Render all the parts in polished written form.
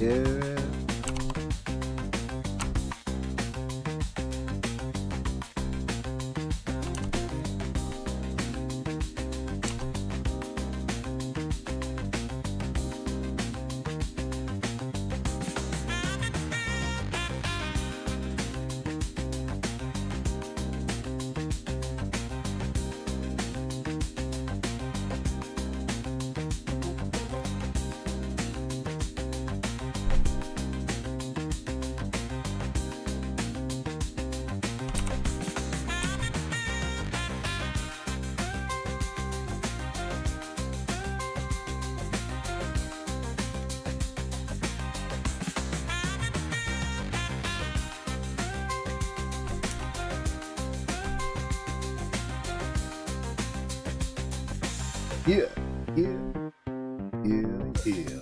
Yeah. Yeah, yeah, yeah, yeah.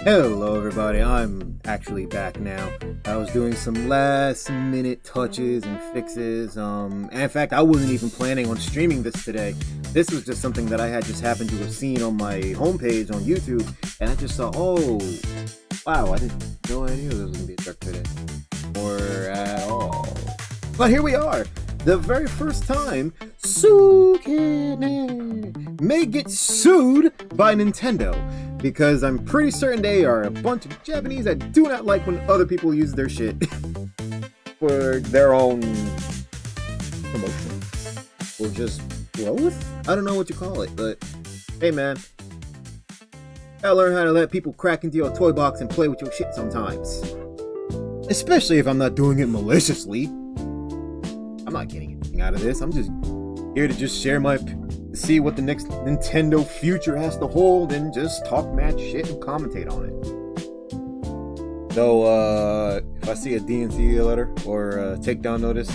Hello everybody, I'm actually back now. I was doing some last minute touches and fixes. And in fact, I wasn't even planning on streaming this today. This was just something that I had just happened to have seen on my homepage on YouTube, and I just thought, oh, wow, I didn't no idea there was going to be a dark today. Or at all. But here we are. The very first time Sukene may get sued by Nintendo, because I'm pretty certain they are a bunch of Japanese that do not like when other people use their shit for their own promotion or just growth. I don't know what you call it, but hey man, gotta learn how to let people crack into your toy box and play with your shit sometimes, especially if I'm not doing it maliciously. I'm not getting anything out of this. I'm just here to just share see what the next Nintendo future has to hold and just talk mad shit and commentate on it. So, if I see a DNC letter or a takedown notice,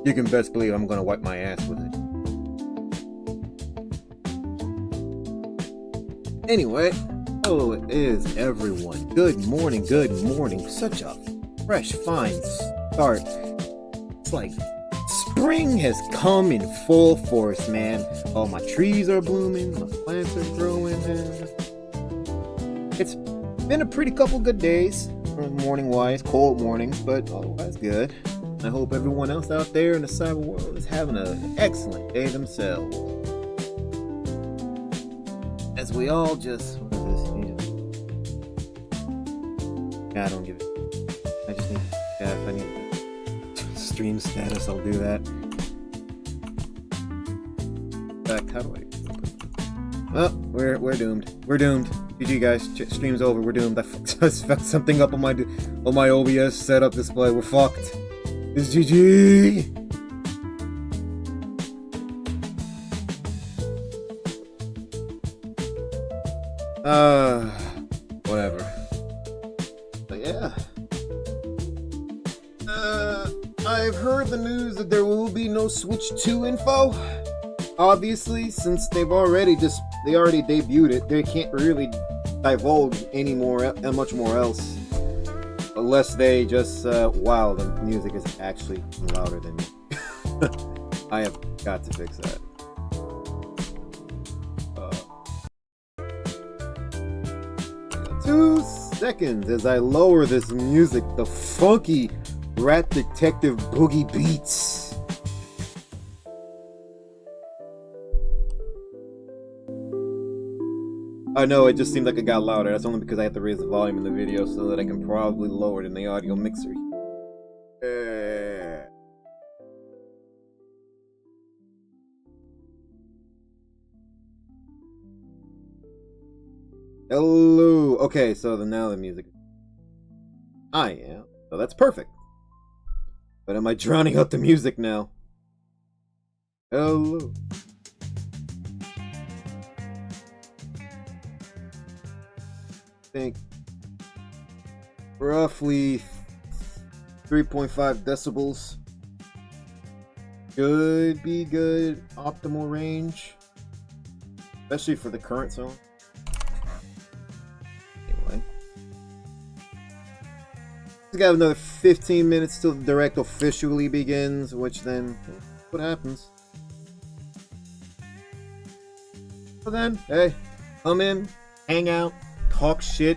you can best believe I'm gonna wipe my ass with it. Anyway, hello it is everyone. Good morning, good morning. Such a fresh, fine start. It's like spring has come in full force, man. All my trees are blooming, my plants are growing, man. It's been a pretty couple good days, morning-wise, cold mornings, but otherwise good. I hope everyone else out there in the cyber world is having an excellent day themselves. As we all just... what is this? Yeah, I don't give it. I just need... yeah, if I need... stream status, I'll do that. Back, how do I... oh, we're doomed. We're doomed. GG guys, stream's over, we're doomed. I just fucked something up on my OBS setup display. We're fucked. It's GG! Whatever. But yeah. I've heard the news that there will be no Switch 2 info. Obviously, since they already debuted it, they can't really divulge any more, much more else, unless they just wow, the music is actually louder than me. I have got to fix that. 2 seconds as I lower this music, the funky Rat Detective Boogie beats. I know, it just seemed like it got louder. That's only because I have to raise the volume in the video so that I can probably lower it in the audio mixer. Hello. Okay, so now the music. I am. So that's perfect. But am I drowning out the music now? Hello. I think roughly 3.5 decibels should be good optimal range, especially for the current song. Anyway, we got another 15 minutes till the direct officially begins, which then what happens. So then, hey, come in, hang out, talk shit,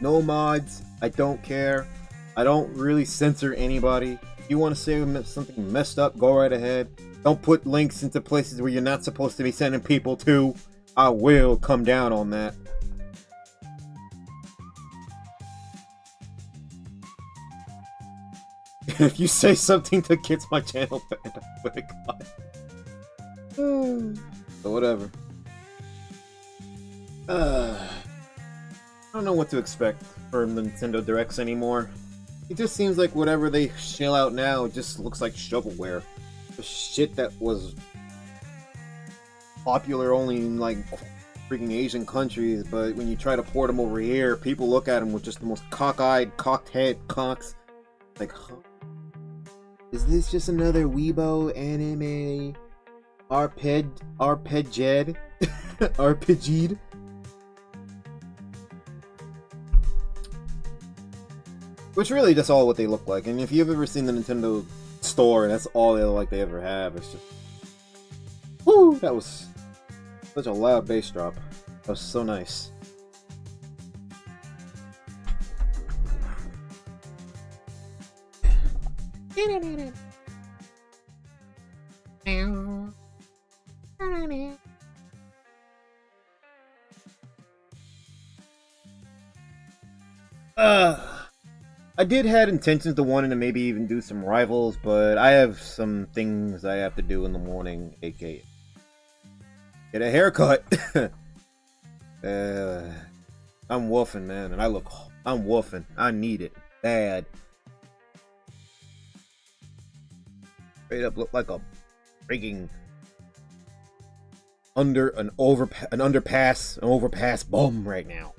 no mods, I don't care. I don't really censor anybody. If you want to say something messed up, go right ahead. Don't put links into places where you're not supposed to be sending people to. I will come down on that. If you say something that gets my channel banned, I swear to God. So whatever. I don't know what to expect from the Nintendo Directs anymore. It just seems like whatever they shell out now just looks like shovelware. The shit that was popular only in like freaking Asian countries, but when you try to port them over here, people look at them with just the most cockeyed, cocked head cocks. Like, huh? Is this just another Weibo anime arpeggied? Arpeggied? Which really just all what they look like. And if you've ever seen the Nintendo store, and that's all they look like they ever have. It's just... Woo! That was such a loud bass drop. That was so nice. I did had intentions to wanting to maybe even do some rivals, but I have some things I have to do in the morning, aka get a haircut. I'm woofing, man, and I'm woofing. I need it bad. Straight up look like a freaking an overpass bum right now.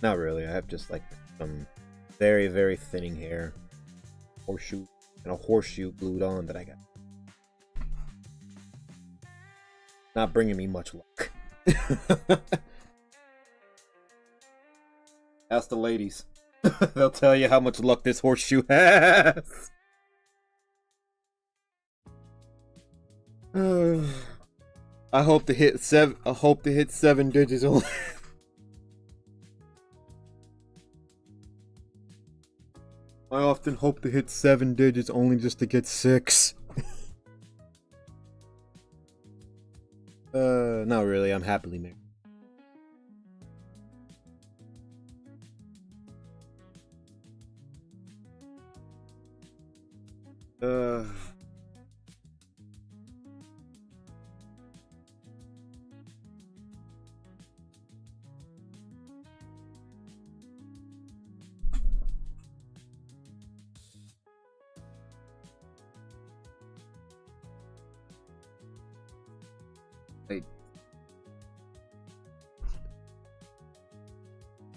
Not really. I have just like some very, very thinning hair, horseshoe, and a horseshoe glued on that I got. Not bringing me much luck. Ask the ladies. They'll tell you how much luck this horseshoe has. I hope to hit 7 digits only. I often hope to hit 7 digits only just to get 6. Not really. I'm happily married.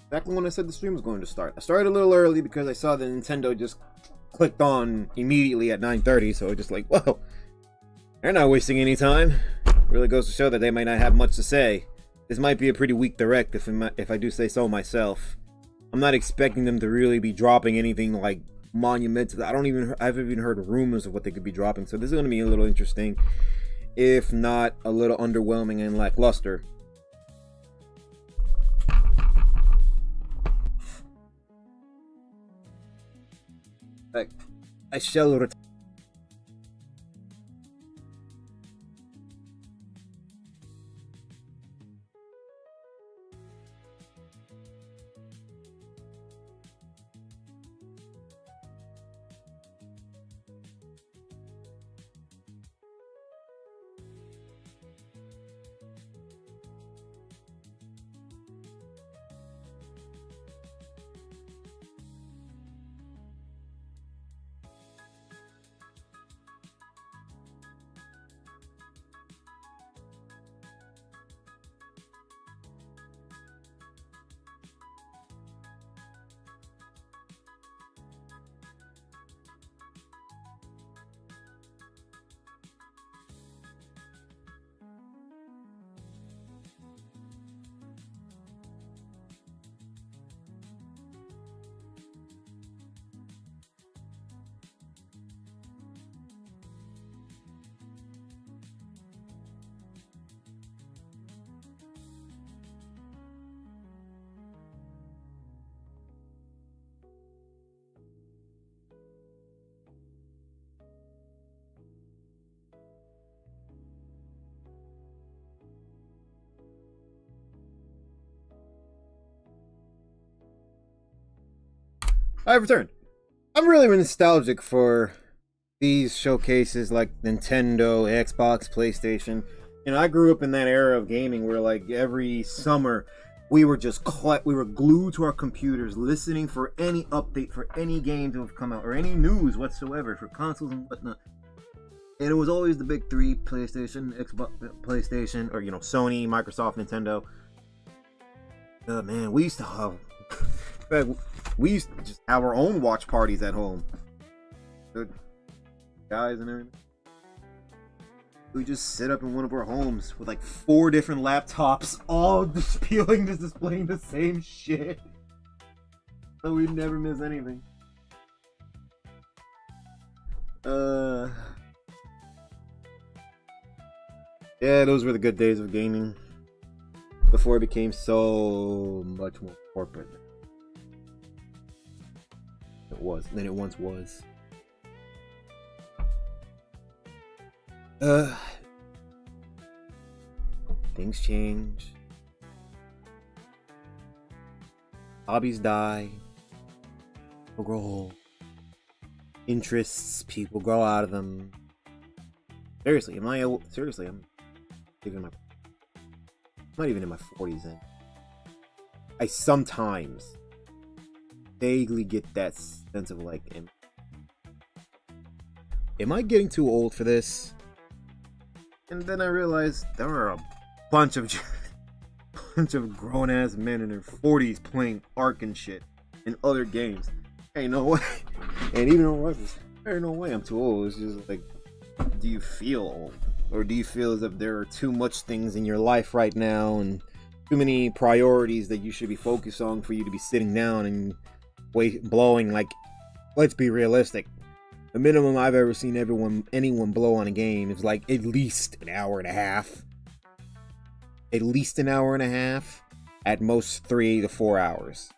Exactly when I said the stream was going to start. I started a little early because I saw the Nintendo just clicked on immediately at 9:30, so just like, whoa, they're not wasting any time. Really goes to show that they might not have much to say. This might be a pretty weak direct if I do say so myself. I'm not expecting them to really be dropping anything like monumental. I haven't even heard rumors of what they could be dropping, so this is going to be a little interesting, if not a little underwhelming and lackluster. I shall return. I've returned. I'm really nostalgic for these showcases like Nintendo, Xbox, PlayStation. You know, I grew up in that era of gaming where like every summer we were just we were glued to our computers listening for any update for any game to have come out or any news whatsoever for consoles and whatnot. And it was always the big three: PlayStation, Xbox, PlayStation, or Sony, Microsoft, Nintendo. Man, we used to have we used to just have our own watch parties at home. Good guys and everything. We just sit up in one of our homes with like 4 different laptops, all displaying the same shit. So we never miss anything. Yeah, those were the good days of gaming. Before it became so much more corporate. Than it once was. Things change. Hobbies die. People grow old. Interests, people grow out of them. Seriously, I'm not even in my 40s then. I sometimes vaguely get that sense of like, am I getting too old for this? And then I realized there are a bunch of grown ass men in their 40s playing Ark and shit and other games. Ain't no way. And even on rifles, there ain't no way I'm too old. It's just like, do you feel old? Or do you feel as if there are too much things in your life right now and too many priorities that you should be focused on for you to be sitting down and blowing? Like, let's be realistic. The minimum I've ever seen anyone blow on a game is like at least an hour and a half. At least an hour and a half. At most 3 to 4 hours.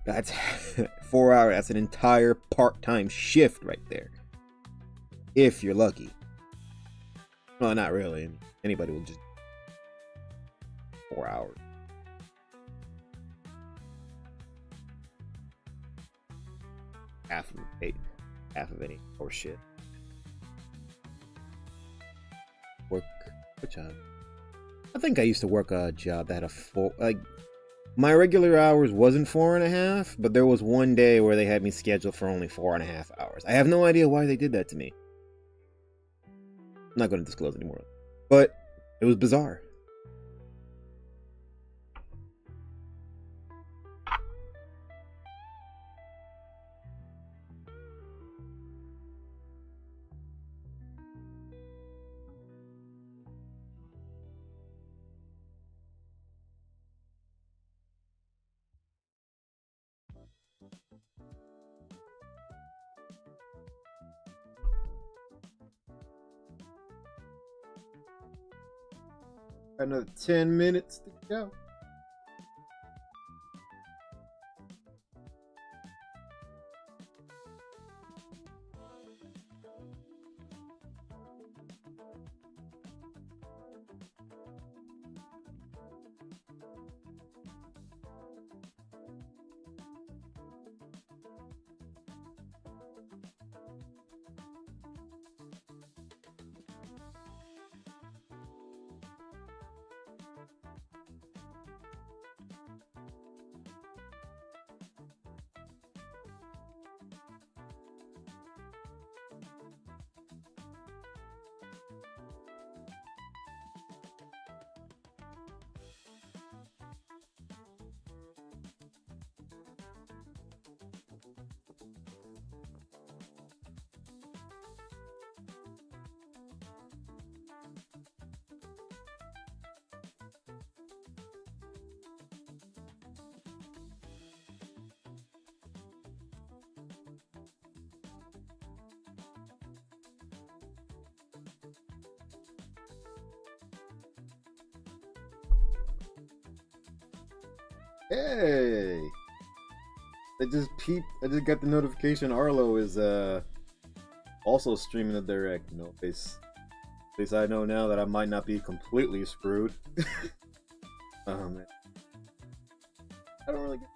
That's 4 hours. That's an entire part-time shift right there. If you're lucky. Well, not really. Anybody will just 4 hours. Half of any horse shit. Work a job. I think I used to work a job that had my regular hours wasn't 4.5, but there was one day where they had me scheduled for only 4.5 hours. I have no idea why they did that to me. I'm not going to disclose anymore. But it was bizarre. Another 10 minutes to go. Hey! I just got the notification Arlo is also streaming the direct. You know, at least I know now that I might not be completely screwed. Man. I don't really get.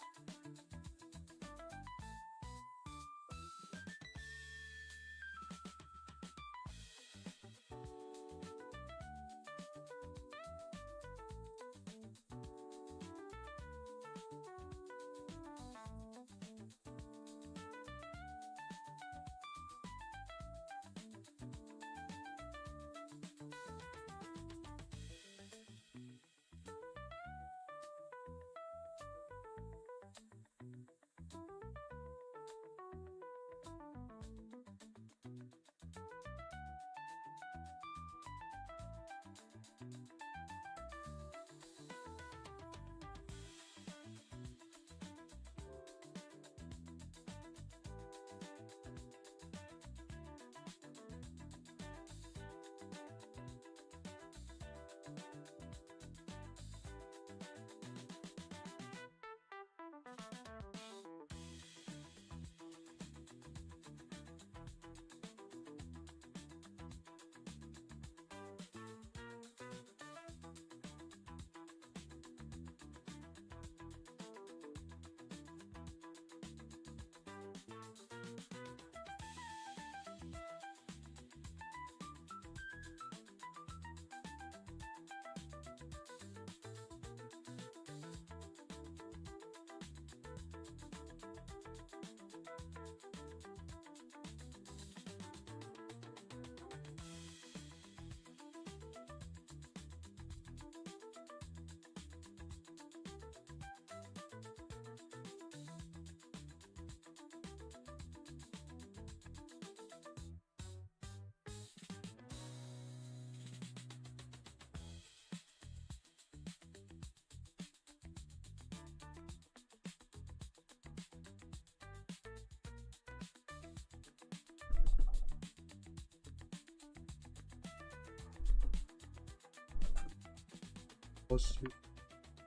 Oh shit.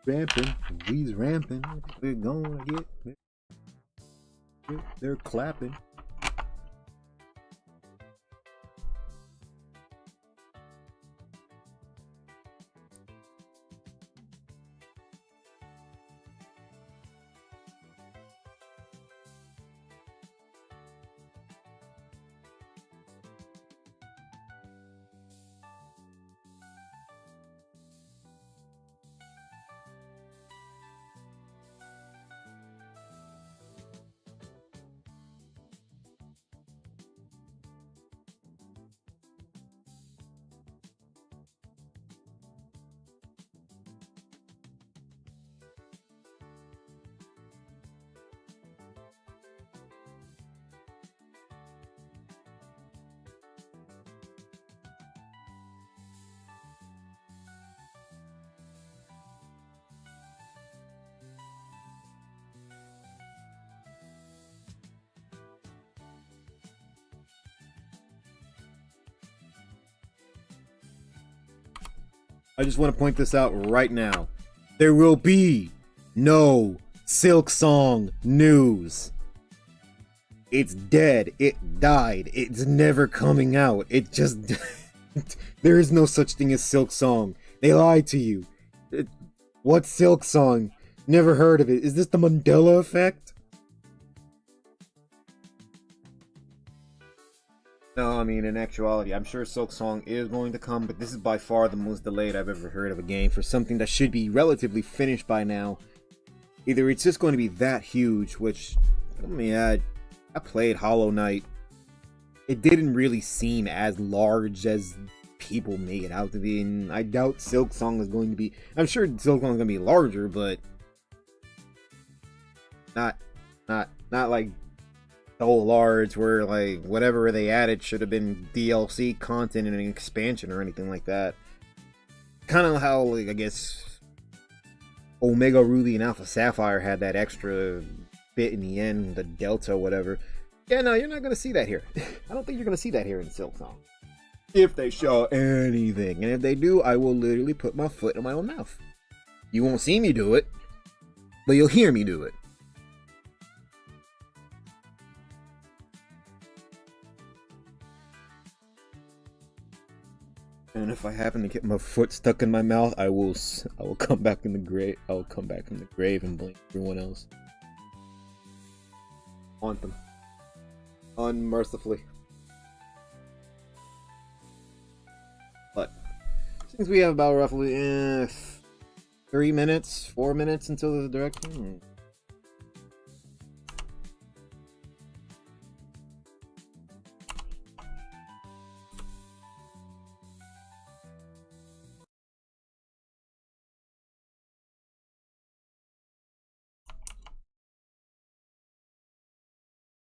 Ramping, we's ramping. We're gonna get it. They're clapping. I just want to point this out right now. There will be no Silk Song news. It's dead. It died. It's never coming out. It just... There is no such thing as Silk Song. They lied to you. What's Silk Song? Never heard of it. Is this the Mandela effect? No, I mean, in actuality, I'm sure Silk Song is going to come, but this is by far the most delayed I've ever heard of a game for something that should be relatively finished by now. Either it's just going to be that huge, which, I mean, I played Hollow Knight. It didn't really seem as large as people make it out to be, and I doubt Silk Song is going to be... I'm sure Silk Song is going to be larger, but... Not like... so large where like whatever they added should have been DLC content and an expansion or anything like that. Kind of how, like, I guess Omega Ruby and Alpha Sapphire had that extra bit in the end, the Delta whatever. Yeah, no, you're not gonna see that here. I don't think you're gonna see that here in Silk Song, if they show anything. And if they do, I will literally put my foot in my own mouth. You won't see me do it, but you'll hear me do it. And if I happen to get my foot stuck in my mouth, I will come back in the grave. I will come back from the grave and blame everyone else. Haunt them. Unmercifully. But since we have about roughly 3 minutes, 4 minutes until the direction.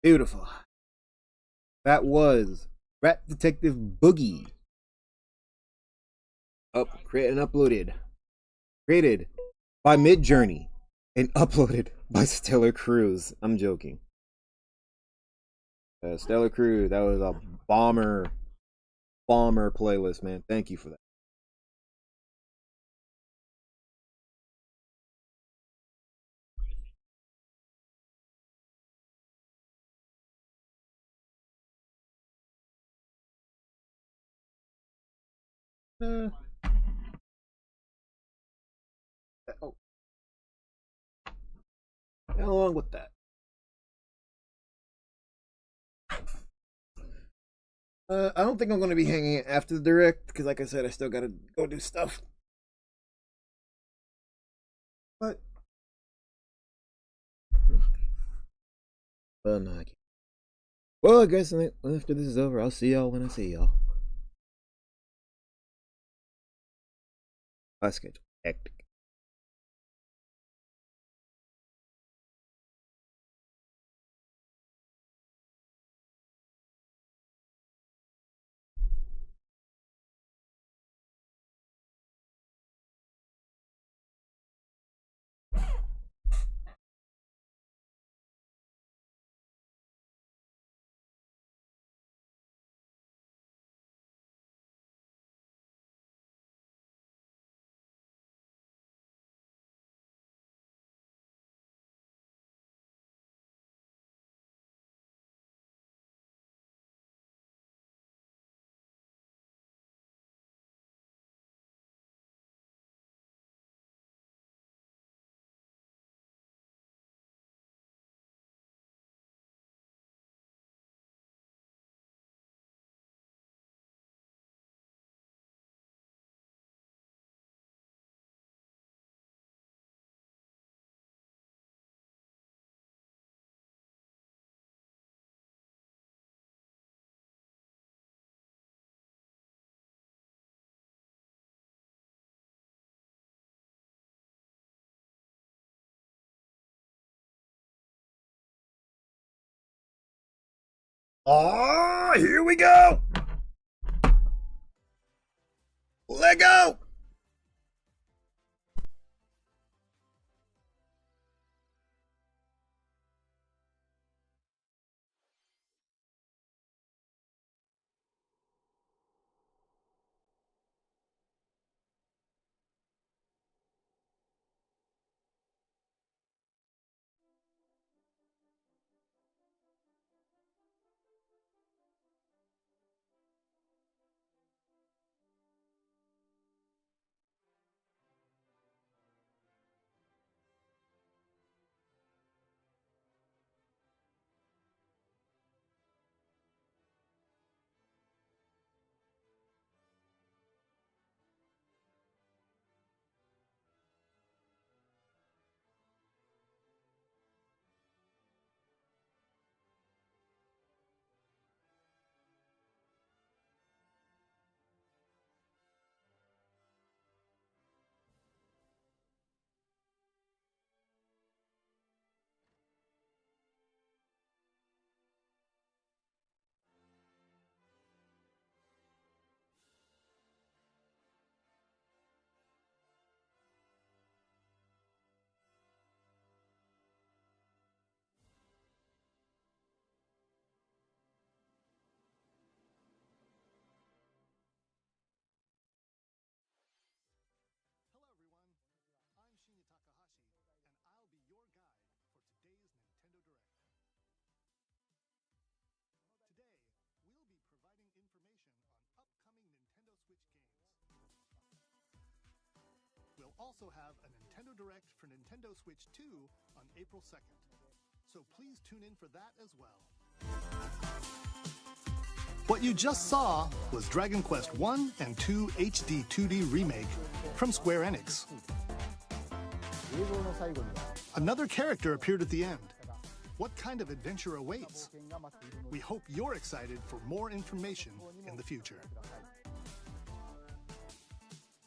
Beautiful. That was Rat Detective Boogie. Created and uploaded. Created by Midjourney and uploaded by Stellar Cruise. I'm joking. Stellar Cruise, that was a bomber playlist, man. Thank you for that. Oh. Along with that. I don't think I'm going to be hanging after the direct, because like I said, I still got to go do stuff. But well, no, I can't. Well, I guess after this is over, I'll see y'all when I see y'all. My schedule hectic. Oh, here we go! Let go! We'll also have a Nintendo Direct for Nintendo Switch 2 on April 2nd. So please tune in for that as well. What you just saw was Dragon Quest 1 and 2 HD 2D Remake from Square Enix. Another character appeared at the end. What kind of adventure awaits? We hope you're excited for more information in the future.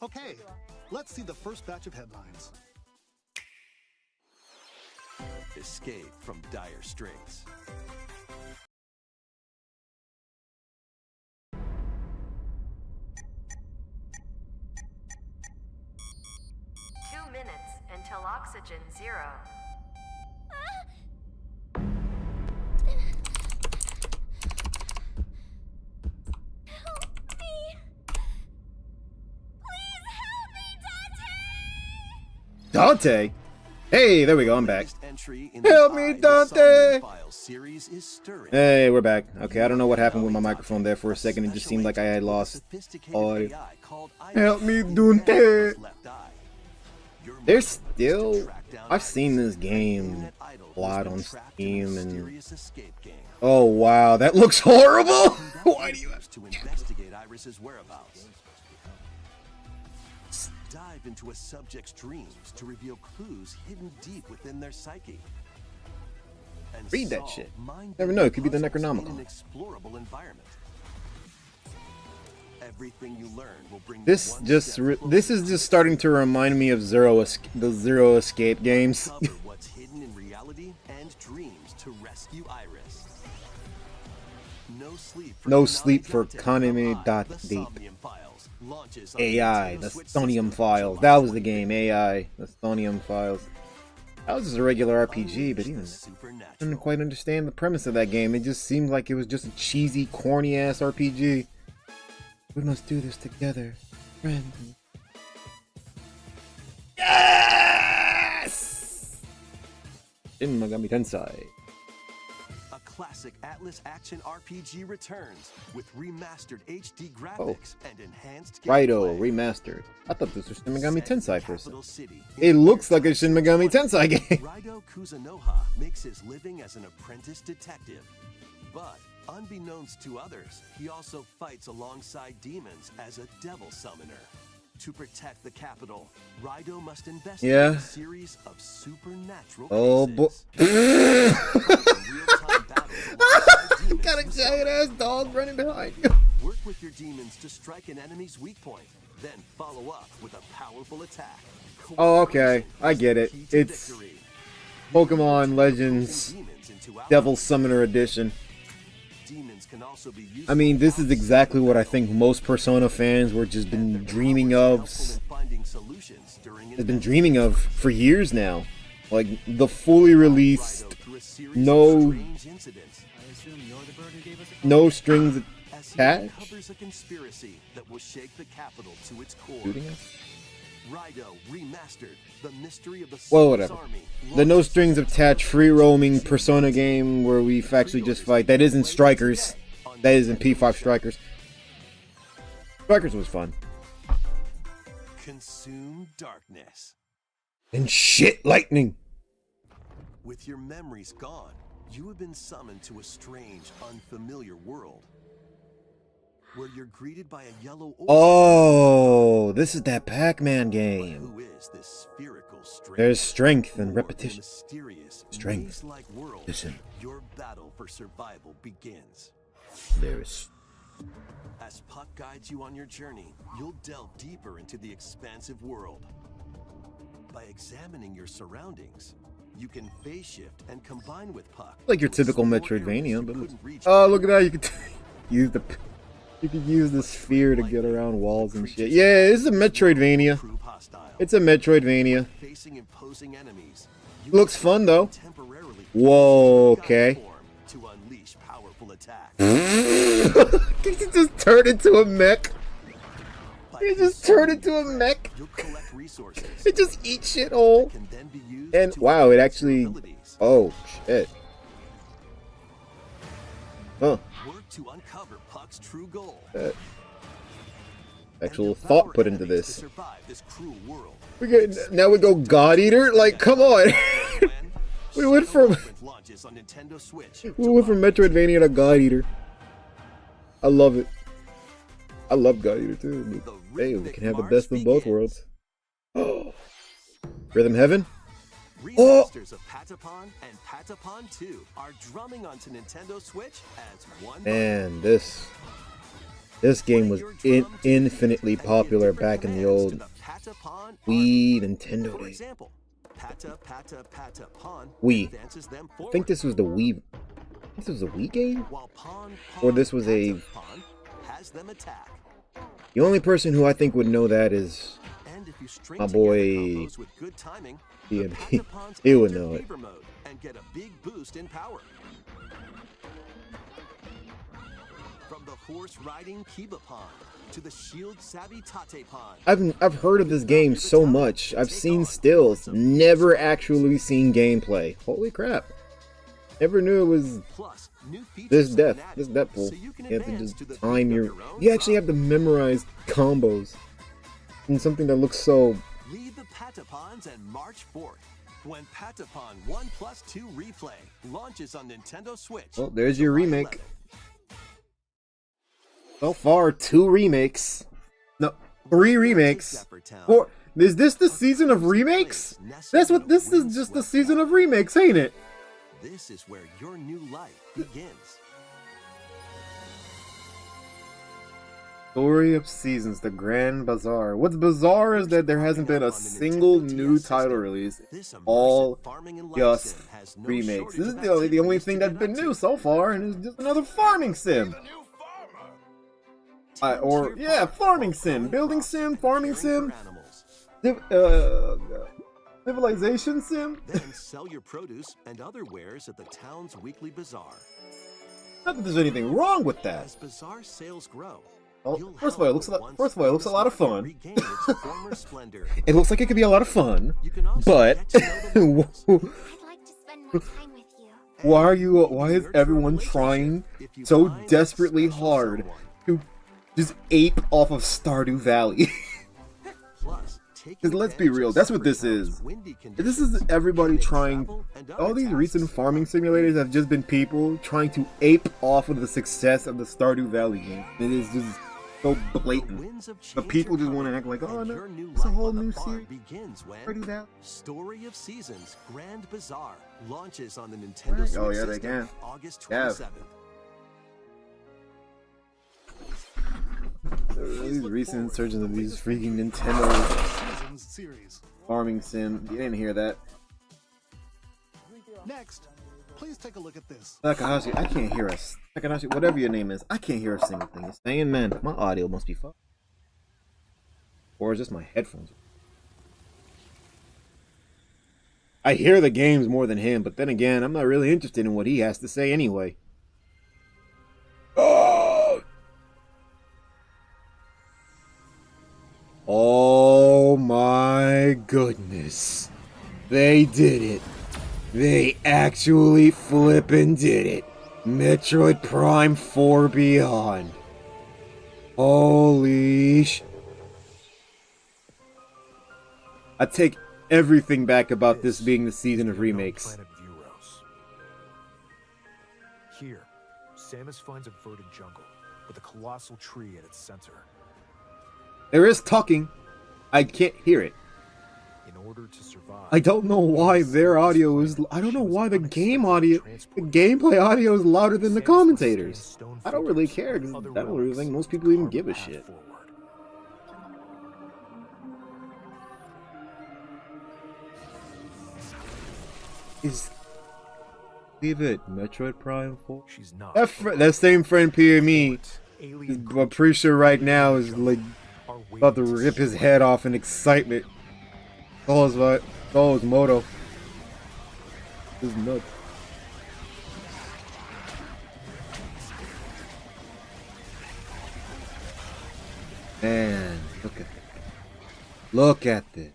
Okay, let's see the first batch of headlines. Escape from dire straits. Until oxygen 0. Help me! Please help me, Dante! Dante? Hey, there we go, I'm back. Help Help me, Dante! Hey, we're back. Okay, I don't know what happened with my microphone there for a second. It just seemed like I had lost audio. Help me, Dante! There's still... I've seen this game a lot on Steam and... Oh, wow, that looks horrible! Why do you have to investigate Iris's whereabouts? Dive into a subject's dreams to reveal clues hidden deep within their psyche. And read that shit. Never know, it could be the Necronomicon. An explorable environment. Everything you learn will bring this is just starting to remind me of the Zero Escape games. What's hidden in reality and dreams to rescue Iris. No sleep for Kaname.deep. AI, the Stonium Files. That was the game, AI, the Stonium Files. That was just a regular RPG, but even I didn't quite understand the premise of that game. It just seemed like it was just a cheesy, corny-ass RPG. We must do this together, friend. Yes! Shin Megami Tensei. A classic Atlas action RPG returns with remastered HD graphics and enhanced gameplay. Raito remastered. I thought this was Shin Megami Tensei for a second. It looks like a Shin Megami Tensei game. Raito Kuzunoha makes his living as an apprentice detective, but unbeknownst to others, he also fights alongside demons as a devil summoner. To protect the capital, Raito must investigate a series of supernatural cases. Got a giant ass dog running behind you. Work with your demons to strike an enemy's weak point, then follow up with a powerful attack. Oh, okay. I get it. It's Pokemon Legends Devil Summoner Edition. demons can also be used. I mean, this is exactly what I think most Persona fans were just been dreaming of. Has been dreaming of for years now. Like the fully released, no strings attached. Uncovers a conspiracy that will shake the capital to its core. Shooting us? Rido remastered the mystery of the Well, Souls whatever. Army. The no strings attached, free roaming Persona game where we actually just fight. That isn't Strikers. That isn't P5 Strikers. Strikers was fun. Consume darkness. And shit, lightning. With your memories gone, you have been summoned to a strange, unfamiliar world, where you're greeted by a yellow orb. Oh, this is that Pac-Man game. Who is this spherical strength? There's strength and repetition. Mysterious, Strength. maze-like world. Listen. Your battle for survival begins. There's As Puck guides you on your journey, you'll delve deeper into the expansive world. By examining your surroundings, you can phase shift and combine with Puck. like your to typical explore Metroidvania, areas but you looks... couldn't reach Oh, look at that! You could use the sphere to get around walls and shit. Yeah, it's a Metroidvania. prove hostile. It's a Metroidvania. Facing imposing enemies. You Looks fun though. temporarily Whoa, form okay. to unleash powerful attacks. He just turned into a mech. By He just turned consuming into a prey, mech. You'll collect resources It just eats shit whole. that can then be used And to wow, it enhance your actually. abilities. Oh shit. Huh. Work to uncover Puck's true goal. Actual And thought devour put into enemies to this. survive this cruel world. Now we go God Eater. Like, come on. When We went Shadow from- Element launches on Nintendo Switch. We went from Metroidvania to God Eater. I love it. I love God Eater too. Hey, we can have the best of both worlds. Oh. Rhythm Heaven? Oh! Remasters of Patapon and Patapon 2 are drumming onto Nintendo Switch as one. Man, this game was infinitely popular back in the old Wii Nintendo For days. example, Patapon Wii. advances them I forward. think this was the Wii. This was a Wii game? While Pawn Or this was a- Patapon has them attack. The only person who I think would know that is And if you string my together boy combos with good timing, the Ian. Patapons He would enter know it. fever mode and get a big boost in power. From the horse-riding Kibapon to the shield-savvy Tatepon. I've heard of this game so much. I've seen stills, never actually seen gameplay. Holy crap. Never knew it was Plus, new features this have depth, been this added, depth pool. so you can You have to advance just to the time beat of your... own You actually have drum. to memorize combos. And something that looks so... Leave the Patapons and march forth when Patapon 1+2 Replay launches on Nintendo Switch. Well, there's your July remake. 11th. So far, 2 remakes. No, 3 remakes. Four. Is this the season of remakes? That's what this is, just the season of remakes, ain't it? This is where your new life begins. Story of Seasons, the Grand Bazaar. What's bizarre is that there hasn't been a single new title release. This immersive All farming and life just sim has no remakes. shortage This is of the only activities thing to that's get been up new to. so far, and it's just another farming sim. Farming sim, building sim, farming sim, civilization sim. Then sell your produce and other wares at the town's weekly bazaar. Not that there's anything wrong with that. As bazaar sales grow, Well, you'll first of all, it help looks a the lot. once First of all, it looks a lot of famous fun. regain its former splendor. It looks like it could be a lot of fun, You can also but get to know the locals. I'd like to spend more time with you. why is everyone trying so desperately hard to just ape off of Stardew Valley? Because let's be real, that's what this is. This is everybody trying. All these recent farming simulators have just been people trying to ape off of the success of the Stardew Valley game. It is just so blatant. But people just want to act like, oh no, it's a whole new series. Stardew Valley. Story of Seasons Grand Bazaar launches on the Nintendo Switch Oh yeah, they system can. August Yeah. 27th. These recent insurgents of these freaking Nintendo Seasons series. farming sim. You didn't hear that. Next, Please take a look at this. Takahashi, I can't hear us. Takahashi, whatever your name is, I can't hear a single thing you're saying, man. My audio must be fucked. Or is this my headphones? I hear the games more than him, but then again, I'm not really interested in what he has to say anyway. Oh my goodness. They did it. They actually flippin' did it. Metroid Prime 4 Beyond. Holy sh... I take everything back about this being the season of remakes. Here, Samus finds a verdant jungle with a colossal tree at its center. There is talking. I can't hear it. In order to survive, I don't know why their audio is... I don't know why the game audio... The gameplay audio is louder than the commentators. I don't really care, because I don't really think most people even give a shit. Leave it. Metroid Prime 4? she's not. That same friend PME, I'm pretty sure right now is like about to rip his head off in excitement. Oh, it's Moto. This is nuts. Man, look at this.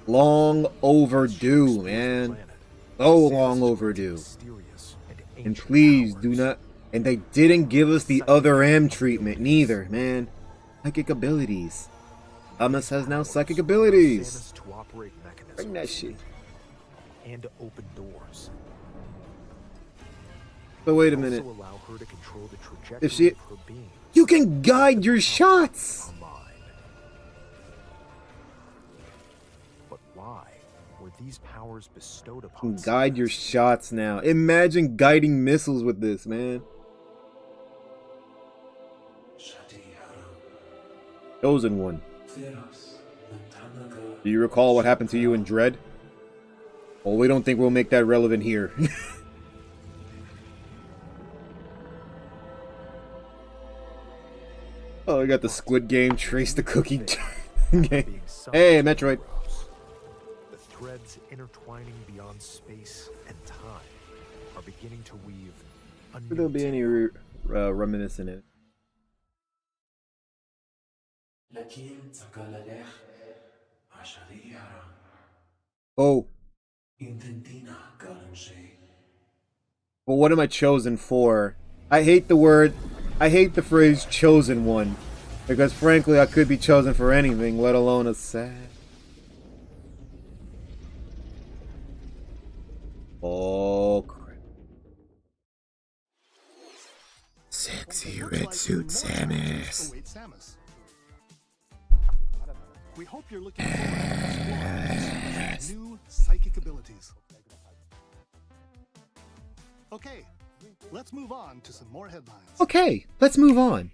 Long overdue, man. So long overdue. And please do not... And they didn't give us the other M treatment, neither, man. Psychic abilities. Samus has now psychic abilities. Bring that shit. And to open doors. But wait a minute. Also allow her to control the trajectory If she... of her being. You can guide your shots! But why were these powers bestowed upon You can guide your shots now. Imagine guiding missiles with this, man. Chosen one. Do you recall what happened to you in Dread? Well, we don't think we'll make that relevant here. Oh, we got the Squid Game, Trace the Cookie game. Hey, Metroid. The threads intertwining beyond space and time are beginning to weave a new Could there be any reminiscent in it? Oh. Well, what am I chosen for? I hate the phrase chosen one. Because frankly, I could be chosen for anything, let alone a sad. Oh, crap. Sexy red suit Samus. We hope you're looking forward to exploring Samus's new psychic abilities. Okay, let's move on to some more headlines. Okay, let's move on.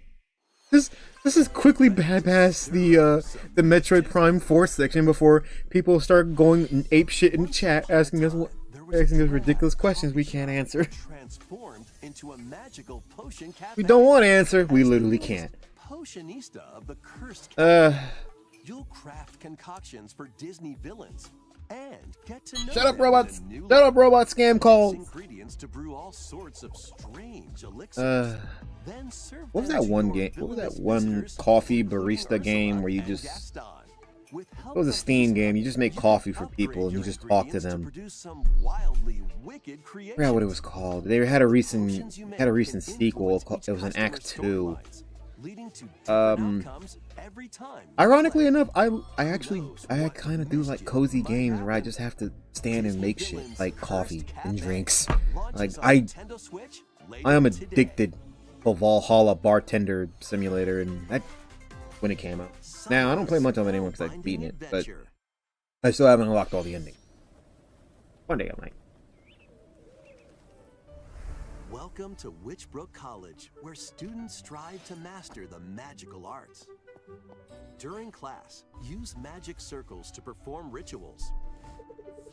This is quickly bypass the Metroid Prime 4 section before people start going apeshit in the chat asking us ridiculous questions we can't answer. Transformed into a magical potion cafe. We don't want to answer. We literally can't. Potionista of the cursed. You'll craft concoctions for Disney villains and get to know Shut up, them robots! in a new Shut up, robot scam calls! ingredients to brew all sorts of strange elixirs. Then serve What was them that to one your game? What was that villainous one visitors, coffee including barista game where you Ursula and just... Gaston. With help It was a of Steam this game. mode, You just make you coffee can for people and you upgrade just your talk to ingredients them. produce some wildly wicked I creations. forgot what it was called. They had a recent Potions you make sequel. can influence It was an each Act customer's 2. storylines, leading to different outcomes every time. Ironically enough, I kind of do like cozy games where I just have to stand and make shit like coffee and drinks. Like I am addicted to Valhalla Bartender Simulator, and that when it came out. Now I don't play much of it anymore because I've beaten it, but I still haven't unlocked all the endings. One day I might. Welcome to Witchbrook College, where students strive to master the magical arts. During class, use magic circles to perform rituals.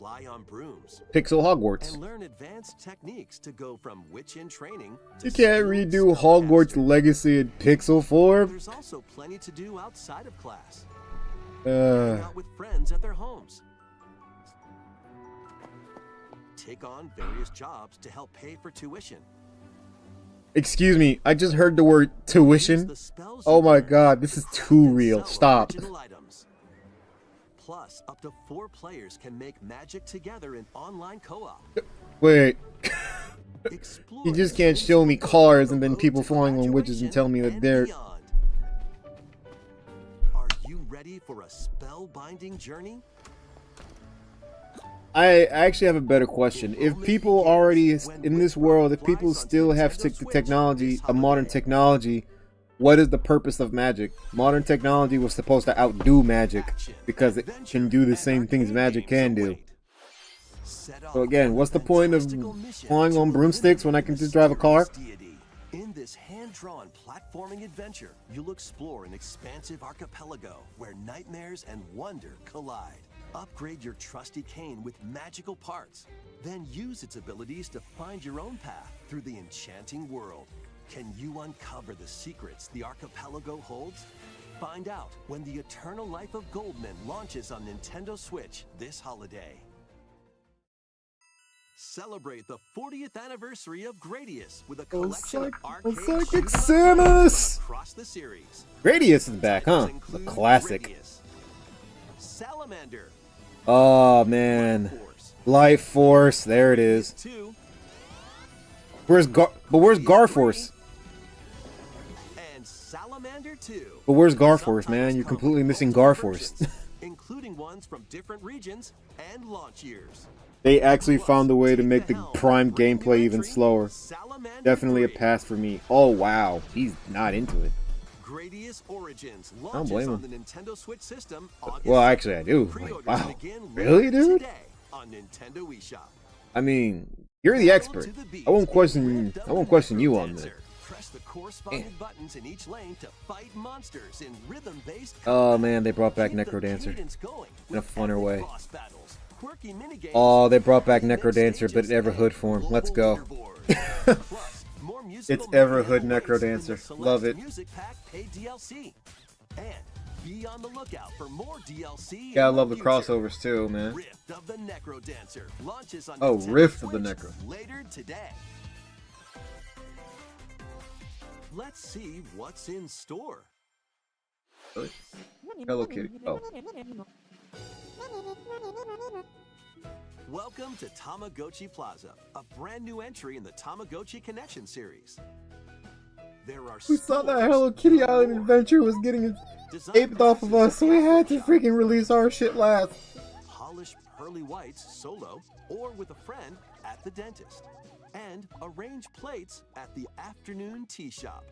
fly on brooms, Pixel Hogwarts. and learn advanced techniques to go from witch in training to You can't skilled redo Hogwarts spellcaster. Legacy in pixel form. There's also plenty to do outside of class. Uh, Hang out with friends at their homes. Take on various jobs to help pay for tuition. excuse me, I just heard the word Use tuition. the spells Oh you my learn god, this is to craft too and real. sell Stop. original items. Plus, up to 4 players can make magic together in online co-op. Wait, Explore you just the can't show me whimsical cars and world then of people Ode to flying on witches and tell me that Graduation they're... and beyond. Are you ready for a spellbinding journey? I actually have a better question. If people already in this world, if people still have the technology, a modern technology, what is the purpose of magic? Modern technology was supposed to outdo magic because it can do the same things magic can do. So again, what's the point of flying on broomsticks when I can just drive a car? In this hand-drawn platforming adventure, you'll explore an expansive archipelago where nightmares and wonder collide. Upgrade your trusty cane with magical parts, then use its abilities to find your own path through the enchanting world. Can you uncover the secrets the archipelago holds? Find out when the Eternal Life of Goldman launches on Nintendo Switch this holiday. Celebrate the 40th anniversary of Gradius with a collection of arcade Psychic shoot-'em up Samus! across the series. Gradius is back, huh? Titles The include classic. Gradius, Salamander, Oh man, Force, Life Force. There it is. 2, Where's Garforce? and Salamander 2. But where's Garforce, man? You're completely missing Garforce. Including ones from different regions and launch years. They actually found a way to make the Prime gameplay even slower. Salamander Definitely a 3. pass for me. Oh wow, he's not into it. Gradius Origins don't launches blame on him. the Nintendo Switch system August Well, 2nd. actually, I do. Pre-orders Like, wow, begin really, later dude? today on Nintendo eShop. I mean, you're the expert. To the beat. I won't question. Lift up I won't the question you Necro on this. Dancer. Press the corresponding buttons in each lane to fight monsters in rhythm-based Oh man, they brought back Keep the Necro Dancer cadence going in a with funner epic way. boss battles, quirky minigames, Oh, they brought back and Necro Dancer, but stages Everhood and form. Let's global go. leaderboards. Plus, more musical It's Everhood mayhem Necro awaits in the Dancer. select Love it. Music Pack paid DLC. And be on the lookout for more DLC. Yeah, I in love the future. crossovers too, man. Rift of the Necro Dancer launches on Oh, Nintendo Rift of the Switch Necro. later today. Let's see what's in store. Hello Kitty. Oh, Welcome to Tamagotchi Plaza, a brand new entry in the Tamagotchi Connection series. There are we saw that stores Hello Kitty galore, Island adventure was getting design aped off of classes us, so we at had to workshop, freaking release our shit last. polish pearly whites solo or with a friend at the dentist, and arrange plates at the afternoon tea shop.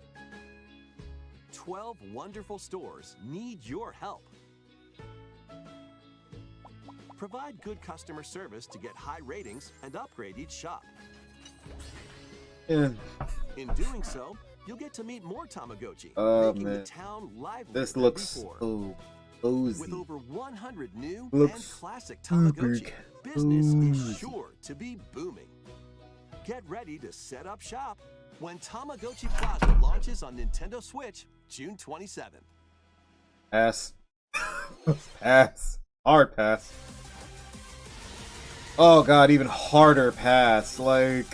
12 wonderful stores need your help. Provide good customer service to get high ratings and upgrade each shop. Yeah. In doing so, you'll get to meet more Tamagotchi, Oh, making man. the town lively This than looks before. so With cozy. over 100 new Looks and classic super Tamagotchi, business is cozy. sure to be booming. Get ready to set up shop when Tamagotchi Plaza launches on Nintendo Switch June 27th. Pass. Pass. Hard pass. Oh god, even harder pass. Like,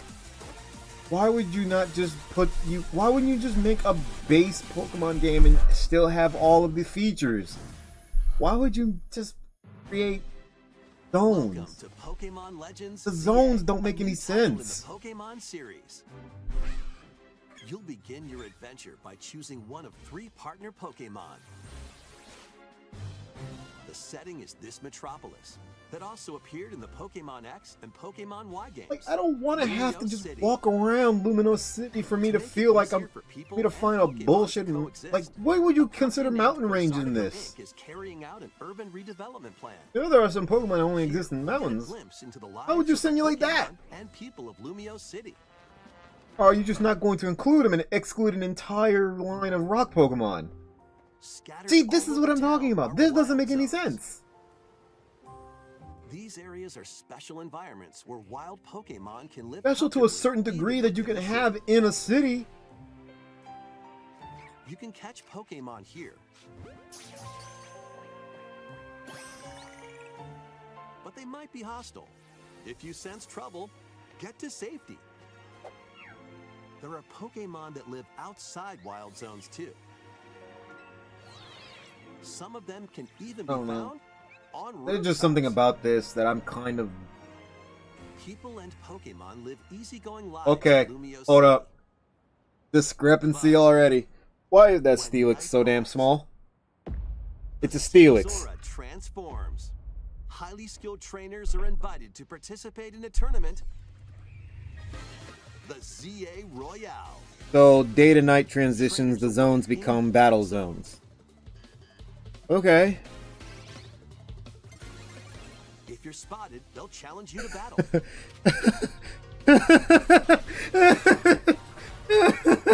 why would you not just why wouldn't you just make a base Pokemon game and still have all of the features? Why would you just create Welcome zones? to Pokemon Legends. The zones VA, don't make a any new title in sense. the Pokemon series. You'll begin your adventure by choosing one of 3 partner Pokemon. The setting is this metropolis that also appeared in the Pokemon X and Pokemon Y games. Like, I don't want to have to Lumio just City. walk around Luminos City for me to make it feel like easier I'm for people me to and find a Pokemon bullshit to and coexist, like what would you a consider company mountain named range in Personico this? Inc. is carrying out an urban redevelopment plan. You know there are some Pokemon that only exist in Get a mountains. glimpse into the How would you lives of the simulate that? Pokemon and people of Lumio City. Or are you just not going to include them and exclude an entire line of rock Pokemon? Scattered See, this all is what over I'm talking town about. are This doesn't wild make any zones. sense. These areas are special environments where wild Pokemon can live Special to a comfortably, certain degree even that you can within the have city. in a city. You can catch Pokemon here, but they might be hostile. If you sense trouble, get to safety. There are Pokemon that live outside wild zones too. Some of them can even be Oh, no. found on There's just something rooftops. about this that I'm kind of... People and Pokemon live easygoing lives Okay, in Lumio hold City. up. Discrepancy already. Why is that When Steelix night so damn falls, small? It's a Steelix Steelix. Aura transforms. Highly skilled trainers are invited to participate in a tournament, the ZA Royale. So day to night transitions, the zones become battle zones. Okay. If you're spotted, they'll challenge you to battle.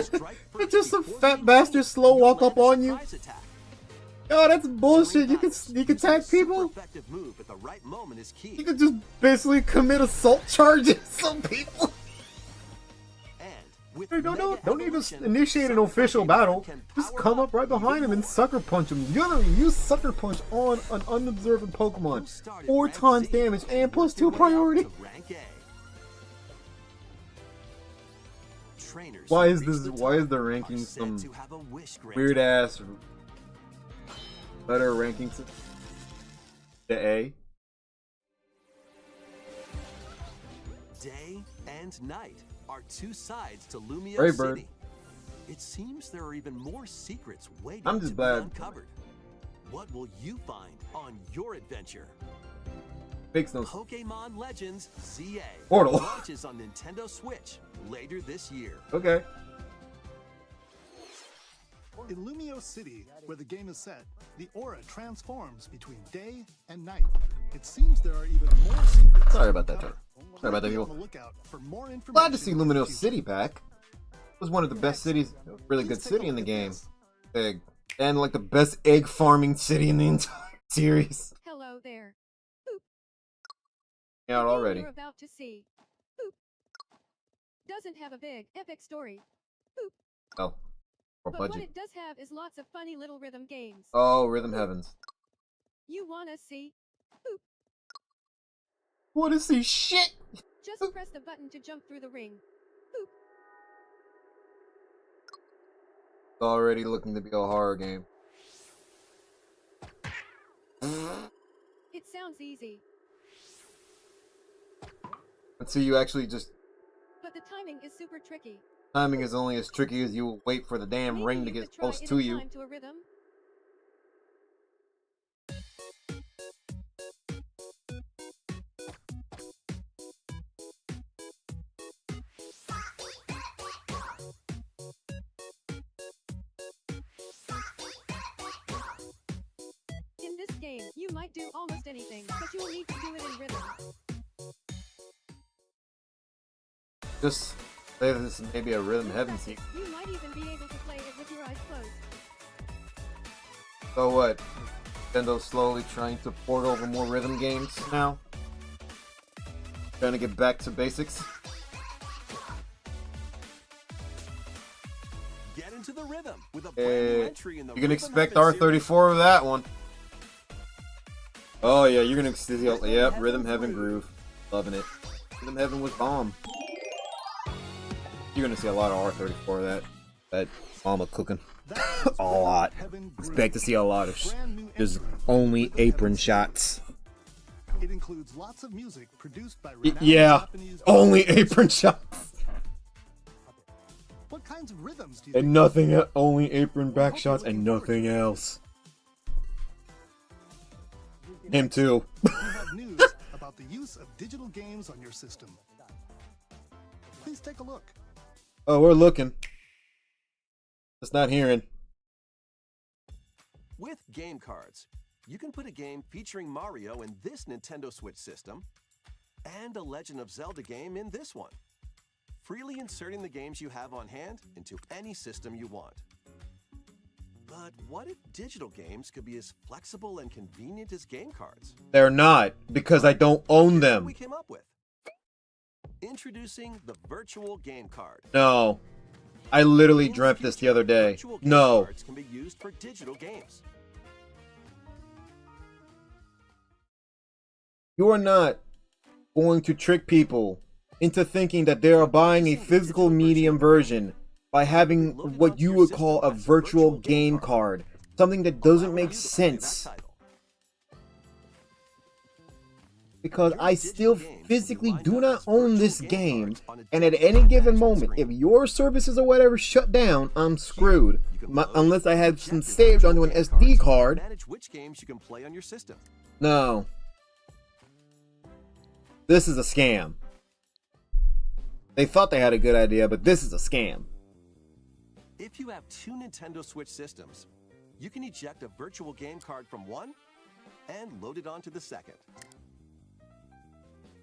Strike first It's just some before fat being bastard seen, slow and you walk up land a on you. surprise attack. Oh, that's bullshit. During You can battles, sneak attack using a super people. effective move at the right moment is key. You can just basically commit assault charges on people. And with Hey, Mega don't even Evolution, initiate an some official Pokemon battle. can Just power come up right behind even him and more. sucker punch him. Literally, use sucker punch on an unobserved Pokemon. Who started 4 rank times C damage and plus worked their 2 way up priority. to rank A. Trainers Why who is reach this? the Why is top the are ranking said some to have a wish granted. weird ass letter ranking? The A. Day and night are two sides to Lumio Brave Bird. City. It seems there are even more secrets waiting I'm to just be glad- uncovered. What will you find on your adventure? Makes no Pokemon Legends ZA Portal. launches on Nintendo Switch later this year. Okay. In Lumio City, where the game is set, the aura transforms between day and night. It seems there are even more secrets. Sorry about that, to Tony. uncover. Sorry about that, Be on people. the lookout for more information Glad to see in the Lumino future. City back. It was one of the best cities, really good Please take a city in the look at game. this. Egg. And like the best egg farming city in the entire series. Hello there. Out The game already. You're about to see. Boop. Doesn't have a big, epic story. Oh. Or But what budget. it does have is lots of funny little rhythm games. Oh, Rhythm Heavens. You wanna see? What is he shit? Just press the button to jump through the ring. Already looking to be a horror game. It sounds easy, Until you actually just but the timing is super tricky. timing is only as tricky as you wait for the damn Maybe ring to you get could try close it to in you. time to a rhythm. In this game, you might do almost anything, but you'll need to do it in rhythm. Just say this is maybe a Rhythm Heaven sequel. You might even be able to play it with your eyes closed. So what? Nintendo's slowly trying to port over more rhythm games now? Trying to get back to basics? Get into the rhythm with a brand new entry in the You can Rhythm expect Heaven series. R34 of that one. Oh yeah, you're gonna see. Yep, Rhythm Heaven Groove. Loving it. Rhythm Heaven was bomb. You're gonna see a lot of R34 of that mama cooking. That A is lot. Heaven Groove. Expect to see a lot of Brand new just entry. only Rhythm apron Heaven shots. It includes lots of music produced by renowned Yeah, Japanese only artists. apron shots. What kinds of rhythms do you And think? nothing, only apron back shots and nothing else. Him too. We have news about the use of digital games on your system. Please take a look. Oh, we're looking. Just not hearing. With game cards, you can put a game featuring Mario in this Nintendo Switch system and a Legend of Zelda game in this one, freely inserting the games you have on hand into any system you want. But what if digital games could be as flexible and convenient as game cards? They're not, because I don't own Here's what them. we came up with. Introducing the virtual game card. No. I literally In the dreamt this the future, other day. virtual game No. cards can be used for digital games. You are not going to trick people into thinking that they are buying a physical medium version by having what you would call a virtual game card. Something that doesn't make sense. Because I still physically do not own this game, and at any given moment, if your services or whatever shut down, I'm screwed. Unless I had some saved onto an SD card. Manage which games you can play on your system. No. This is a scam. They thought they had a good idea, but this is a scam. If you have two Nintendo Switch systems, you can eject a virtual game card from one and load it onto the second.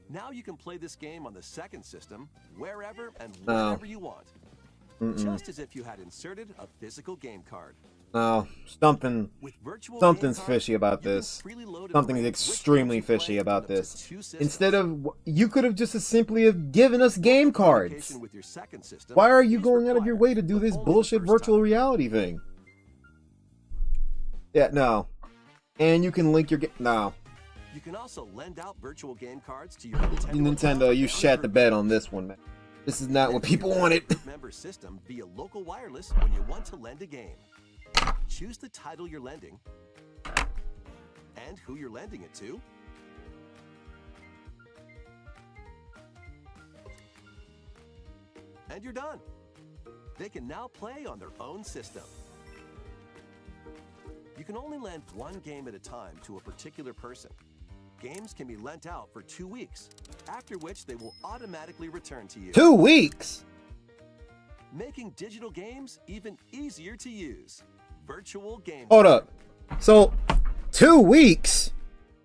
Now you can play this game on the second system wherever and whenever you want. Just as if you had inserted a physical game card. No, With virtual something's game cards, fishy about you can this. freely load and Something is play which extremely games you play fishy on about up to this. 2 systems. Instead of, you could have just as simply have given us game cards. Communication with your second system Why are you is going out of your required, way to do but this only the bullshit first virtual time. reality thing? Yeah, no. And you can link your game. No. You can also lend out virtual game cards to your Nintendo. Nintendo, you shat the bed on this one, man. This is not what people wanted. Member system via local wireless when you want to lend a game. Choose the title you're lending and who you're lending it to. And you're done. They can now play on their own system. You can only lend one game at a time to a particular person. Games can be lent out for 2 weeks, after which they will automatically return to you. 2 weeks? Making digital games even easier to use. Virtual game. Hold up. So, 2 weeks?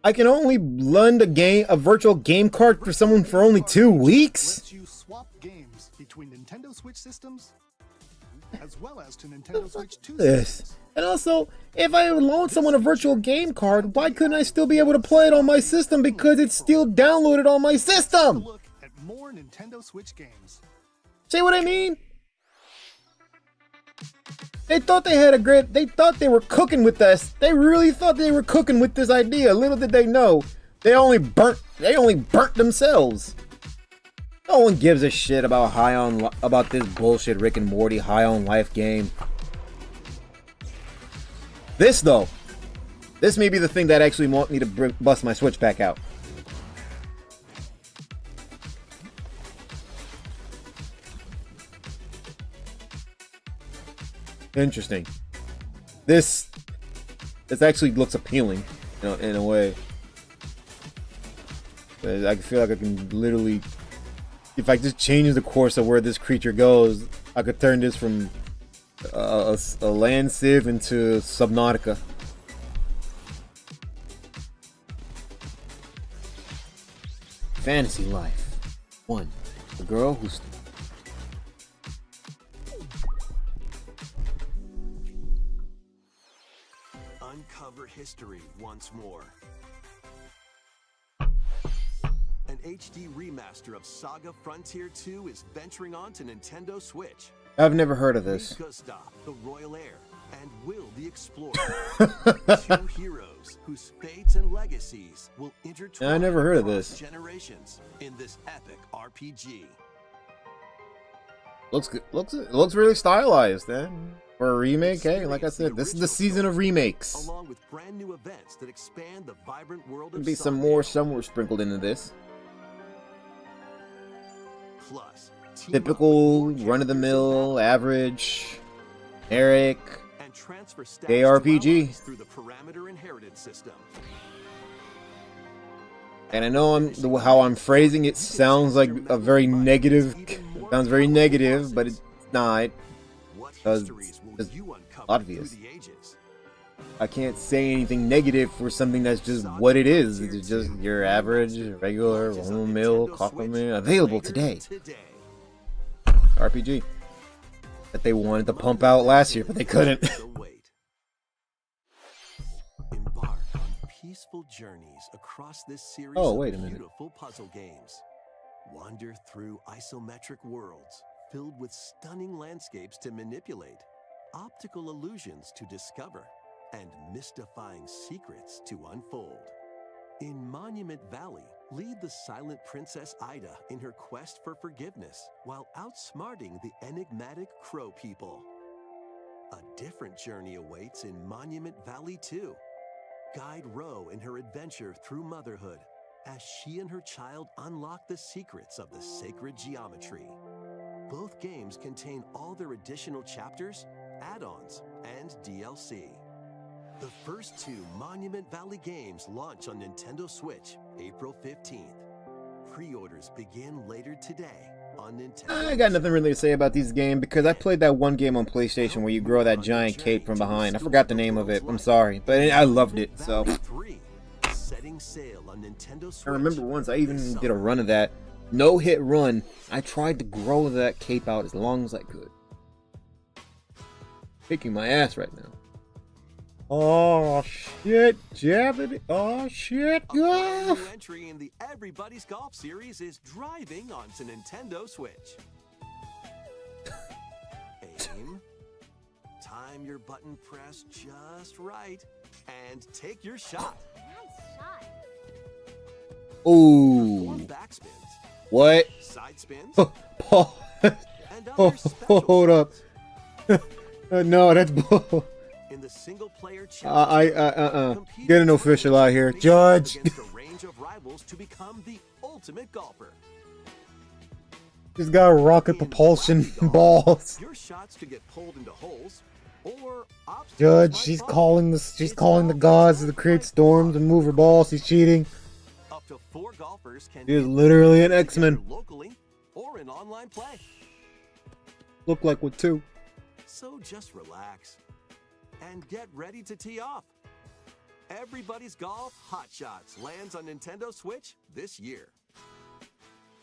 I can only lend a virtual game card for someone for only 2 weeks? Lets you swap games between Nintendo Switch systems, as well as to Nintendo Switch 2 This. systems. And also, if I loan someone a virtual game card, why couldn't I still be able to play it on my system because it's still downloaded on my system? Look at more Nintendo Switch games. See what I mean? They thought they thought they were cooking with us. They really thought they were cooking with this idea. Little did they know, they only burnt themselves. No one gives a shit about this bullshit Rick and Morty High on Life game. This though, this may be the thing that actually want me to bust my Switch back out. Interesting. This actually looks appealing, you know, in a way. I feel like I can literally, if I just change the course of where this creature goes, I could turn this from a land civ into Subnautica. Fantasy Life 1. The girl who's Uncover history once more. An HD remaster of Saga Frontier 2 is venturing on to Nintendo Switch. I've never heard of this. Gustav, the Royal Heir, and Will the Explorer. Two heroes whose fates and legacies will intertwine I never heard of across this. generations in this epic RPG. Looks good. Looks really stylized, man. For a remake, hey, like I said, this is the season of remakes. Along with brand new events that expand the vibrant world There'll of be some Saga. more somewhere sprinkled into this. Plus, team up Typical with more run-of-the-mill, average, Eric. and transfer stats ARPG. to allies through the parameter inheritance system. And I know how I'm phrasing it sounds like a very negative. Sounds very negative, but it's not. What Because histories will it's you uncover obvious. through the ages? I can't say anything negative for something that's just what it is. It's just your average, regular, run-of-the-mill, Kaufman, available today. RPG that they wanted to pump out last year, but they couldn't. So wait. journeys across this series Oh, of wait a minute. beautiful puzzle games. Wander through isometric worlds filled with stunning landscapes to manipulate, optical illusions to discover, and mystifying secrets to unfold. In Monument Valley, lead the silent Princess Ida in her quest for forgiveness while outsmarting the enigmatic Crow People. A different journey awaits in Monument Valley 2. Guide Ro in her adventure through motherhood as she and her child unlock the secrets of the sacred geometry. Both games contain all their additional chapters, add-ons, and DLC. The first two Monument Valley games launch on Nintendo Switch April 15th. Pre-orders begin later today on Nintendo. I got nothing really to say about these games because I played that one game on PlayStation where you grow that giant cape from behind. I forgot the name of it. I'm sorry, but I loved it. So Setting sail on Nintendo Switch. I remember once I even did a run of that no-hit run. I tried to grow that cape out as long as I could. Kicking my ass right now. Oh shit, Jabbit. Oh shit, A brand golf. new entry in the Everybody's Golf series is driving onto Nintendo Switch. Aim, time your button press just right, and take your shot. Nice shot. Ooh. Backspins, What? side spins, Paul. and other special Hold up. spins. No, that's bull. In the single-player Get an official out here. Judge. against a range of rivals to become the ultimate golfer. Just got rocket propulsion balls. Your shots could get pulled into holes, or obstacles Judge, might she's fall. calling the gods to create storms and move her balls. She's cheating. Up to 4 golfers can She is hit literally an together X-Men. locally or in online play. Look like with two. So just relax and get ready to tee off. Everybody's Golf Hot Shots lands on Nintendo Switch this year.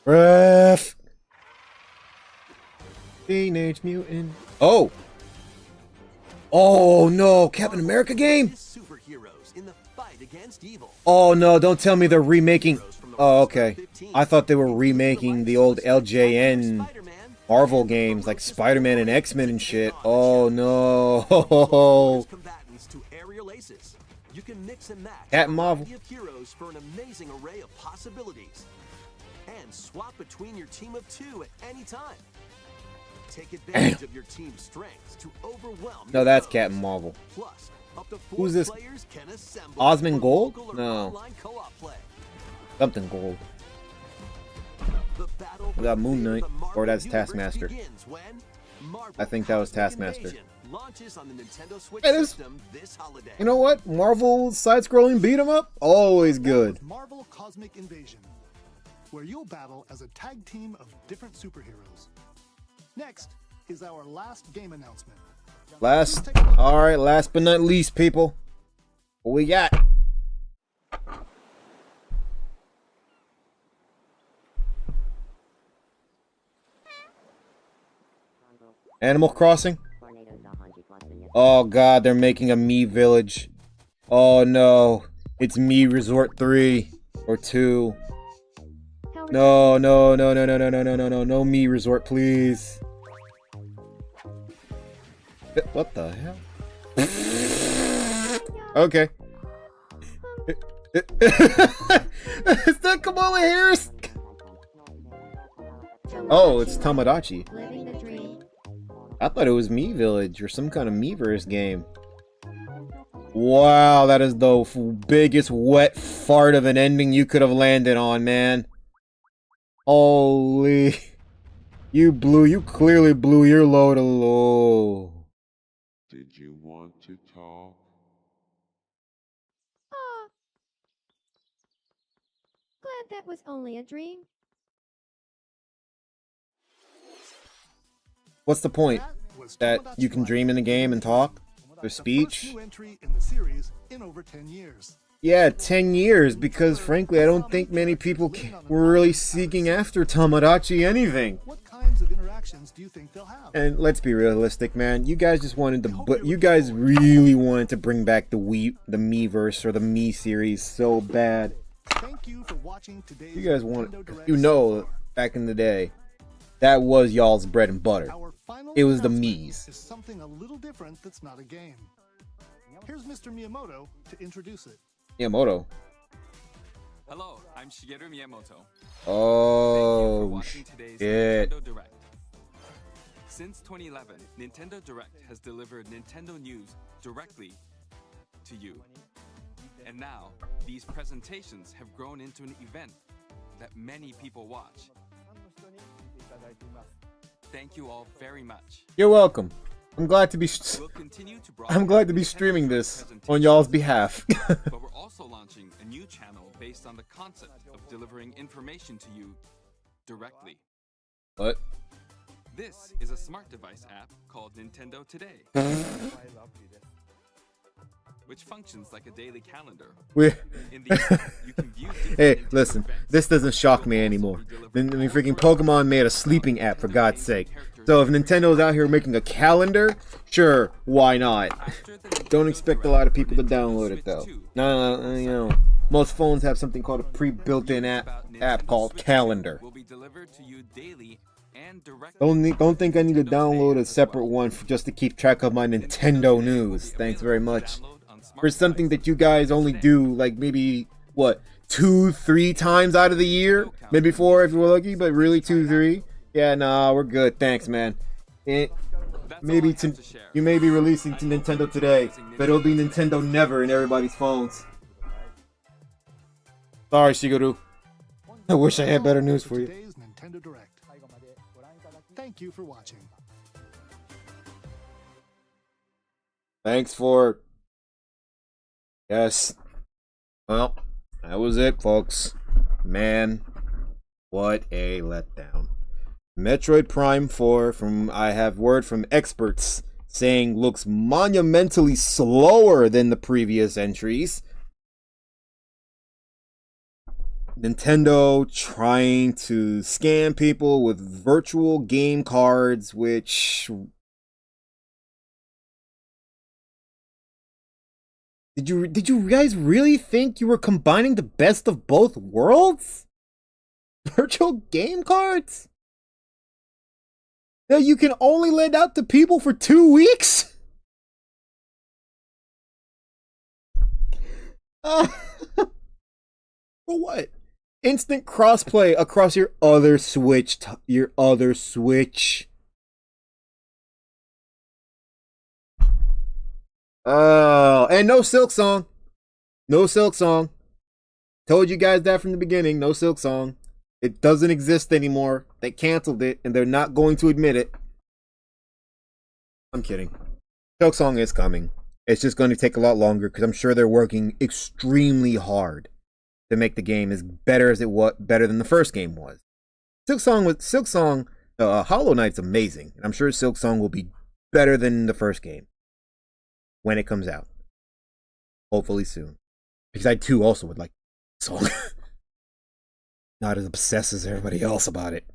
Ref. Teenage Mutant. Oh. Oh no, Captain America game? Superheroes in the fight against evil. Oh no, don't tell me they're remaking. Oh, okay. I thought they were remaking the old LJN Marvel games like Spider-Man and X-Men and shit. Oh no. Combatants to aerial aces. You can mix and match Captain a Marvel. variety of heroes for an amazing array of possibilities. And swap between your team of 2 at any time. Take advantage of your team's strengths to overwhelm No, your that's foes. Captain Marvel. Plus, up to 4 Who's this? players can assemble Osmond for Gold? local or No. online co-op play. Something gold. The battle We got for Moon the Knight, Marvel or that's Universe Taskmaster. begins when Marvel I think that was Cosmic Taskmaster. Invasion launches on the Nintendo Switch Hey, this- system this holiday. You know what? Marvel side-scrolling beat 'em up? Always good. With Marvel Cosmic Invasion, where you'll battle as a tag team of different superheroes. Next is our last game announcement. Last, alright, last but not least, people. What we got? Animal Crossing? Oh god, they're making a Mii Village. Oh no, it's Mii Resort 3 or 2. No, no, no, no, no, no, no, no, no, no, no Mii Resort, please. What the hell? Okay. Is that Kamala Harris? Oh, it's Tamagotchi. Living the dream. I thought it was Mii Village or some kind of Miiverse game. Wow, that is the biggest wet fart of an ending you could have landed on, man. Holy. You clearly blew your load a low. Did you want to talk? Ah. Glad that was only a dream. What's the point? Was That Tomodachi you can Life, dream in the game and talk? There's the speech? first new entry in the series in over 10 years. Yeah, 10 years, because frankly, I don't think many people were really seeking after Tamagotchi anything. What kinds of interactions do you think they'll have? And let's be realistic, man. You guys just wanted to, but you guys really wanted to bring back the Miiverse or the Mii series so bad. Thank you for watching today's You guys want, Nintendo Direct you so know, far. back in the day, that was y'all's bread and butter. Our final It was the announcement Miis. is something a little different that's not a game. Here's Mr. Miyamoto to introduce it. Miyamoto. Hello, I'm Shigeru Miyamoto. Thank you for Oh, watching today's shit. Nintendo Direct. Since 2011, Nintendo Direct has delivered Nintendo news directly to you. And now, these presentations have grown into an event that many people watch. Thank you all very much. You're welcome. I'm glad to be. We'll continue to I'm glad to be broadcast streaming Nintendo this presentations on y'all's behalf. but we're also launching a new channel based on the concept of delivering information to you directly. What? This is a smart device app called Nintendo Today, which functions like a daily calendar. In the app, you can view different Hey, Nintendo listen, events. this doesn't shock me You'll also anymore. be delivered Then all freaking throughout Pokemon made a the sleeping app, for God's games sake. and characters So if in the Nintendo's out here making a calendar, sure, why not? After the Nintendo Don't expect a Direct lot of for people to Nintendo download Switch it though. 2, No, you know, most phones have something called a pre-built-in news app about Nintendo called Switch 2 Calendar. will be delivered to you daily and directly. Don't think I need to Nintendo Today download a as separate well. one just to keep track of my Nintendo Nintendo Today will news. be Thanks available very to much. download on smart For something that devices you guys only today. do like maybe what 2-3 times out of the year, maybe 4 if you're lucky, but really 2-3. Yeah, nah, we're good. Thanks, man. That's all Maybe I have to share. you may be releasing to Nintendo today, but it'll be Nintendo never in everybody's phones. Sorry, Shigeru. I wish I had better news for you. Today's Nintendo Direct. Thank you for watching. Thanks for. Yes. Well, that was it, folks. Man, what a letdown. Metroid Prime 4, I have word from experts saying looks monumentally slower than the previous entries. Nintendo trying to scam people with virtual game cards, which did you guys really think you were combining the best of both worlds? Virtual game cards that you can only lend out to people for 2 weeks? For what? Instant crossplay across your other Switch. Oh, and no Silk Song. No Silk Song. Told you guys that from the beginning. No Silk Song. It doesn't exist anymore. They canceled it, and they're not going to admit it. I'm kidding. Silk Song is coming. It's just going to take a lot longer because I'm sure they're working extremely hard to make the game as better than the first game was. Silk Song, Hollow Knight's amazing, and I'm sure Silk Song will be better than the first game when it comes out. Hopefully soon, because I too also would like the song. Not as obsessed as everybody else about it.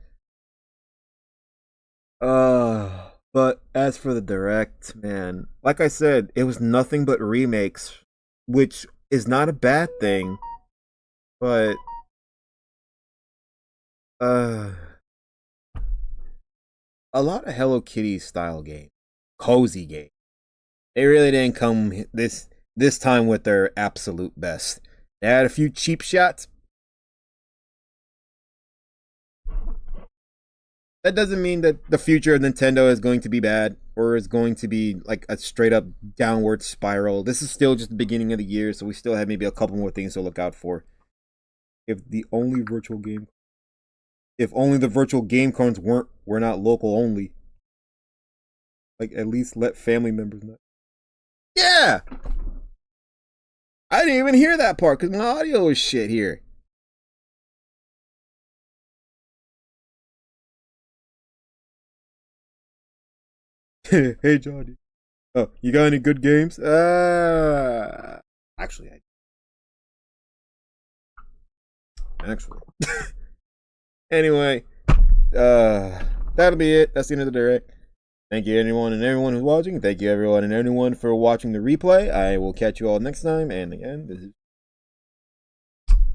But as for the Direct, man, like I said, it was nothing but remakes, which is not a bad thing, but a lot of Hello Kitty style game, cozy game. They really didn't come this time with their absolute best. They had a few cheap shots. That doesn't mean that the future of Nintendo is going to be bad or is going to be like a straight up downward spiral. This is still just the beginning of the year, so we still have maybe a couple more things to look out for. If only the virtual game cards were not local only. Like, at least let family members know. Yeah! I didn't even hear that part because my audio is shit here. Hey, Johnny. Oh, you got any good games? Actually, actually. Anyway, that'll be it. That's the end of the direct. Thank you everyone and everyone who's watching. Thank you everyone and everyone for watching the replay. I will catch you all next time. And again, this is